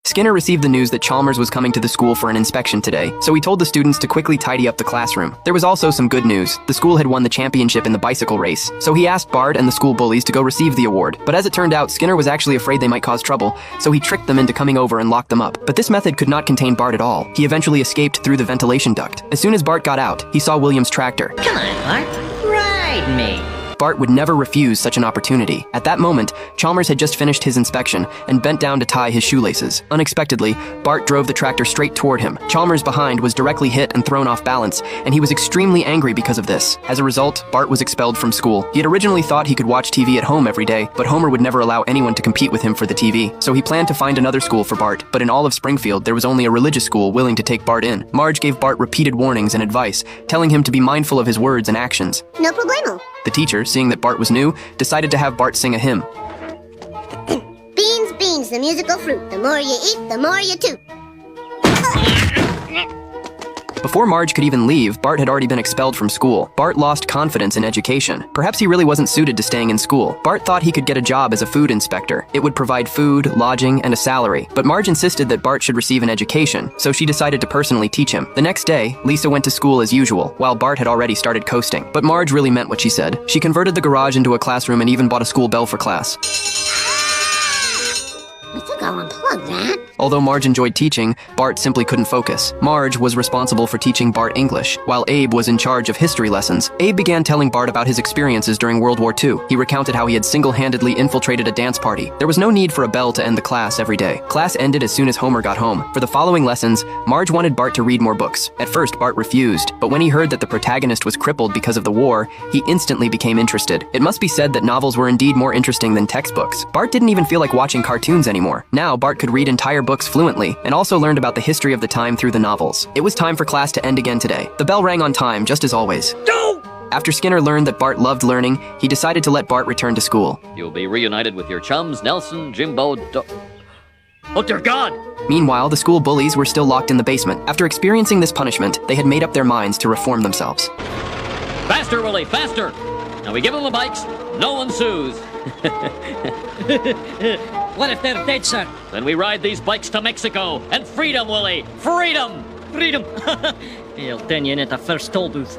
Skinner received the news that Chalmers was coming to the school for an inspection today, so he told the students to quickly tidy up the classroom. There was also some good news. The school had won the championship in the bicycle race, so he asked Bart and the school bullies to go receive the award. But as it turned out, Skinner was actually afraid they might cause trouble, so he tricked them into coming over and locked them up. But this method could not contain Bart at all. He eventually escaped through the ventilation duct. As soon as Bart got out, he saw William's tractor. Come on, Bart. Ride me. Bart would never refuse such an opportunity. At that moment, Chalmers had just finished his inspection and bent down to tie his shoelaces. Unexpectedly, Bart drove the tractor straight toward him. Chalmers behind was directly hit and thrown off balance, and he was extremely angry because of this. As a result, Bart was expelled from school. He had originally thought he could watch TV at home every day, but Homer would never allow anyone to compete with him for the TV. So he planned to find another school for Bart, but in all of Springfield, there was only a religious school willing to take Bart in. Marge gave Bart repeated warnings and advice, telling him to be mindful of his words and actions. No problemo. The teacher, seeing that Bart was new, decided to have Bart sing a hymn. Beans, beans, the musical fruit. The more you eat, the more you toot. Before Marge could even leave, Bart had already been expelled from school. Bart lost confidence in education. Perhaps he really wasn't suited to staying in school. Bart thought he could get a job as a food inspector. It would provide food, lodging, and a salary. But Marge insisted that Bart should receive an education, so she decided to personally teach him. The next day, Lisa went to school as usual, while Bart had already started coasting. But Marge really meant what she said. She converted the garage into a classroom and even bought a school bell for class. I think I'll unplug that. Although Marge enjoyed teaching, Bart simply couldn't focus. Marge was responsible for teaching Bart English, while Abe was in charge of history lessons. Abe began telling Bart about his experiences during World War II. He recounted how he had single-handedly infiltrated a dance party. There was no need for a bell to end the class every day. Class ended as soon as Homer got home. For the following lessons, Marge wanted Bart to read more books. At first, Bart refused, but when he heard that the protagonist was crippled because of the war, he instantly became interested. It must be said that novels were indeed more interesting than textbooks. Bart didn't even feel like watching cartoons anymore. Now, Bart could read entire books fluently, and also learned about the history of the time through the novels. It was time for class to end again today. The bell rang on time, just as always. No! After Skinner learned that Bart loved learning, he decided to let Bart return to school. You'll be reunited with your chums, Nelson, Jimbo, Oh, dear God! Meanwhile, the school bullies were still locked in the basement. After experiencing this punishment, they had made up their minds to reform themselves. Faster, Willie, faster! Now we give them the bikes, no one sues. What if they're dead, sir? Then we ride these bikes to Mexico, and freedom, Willie! Freedom! Freedom! He'll turn you into a first toll booth.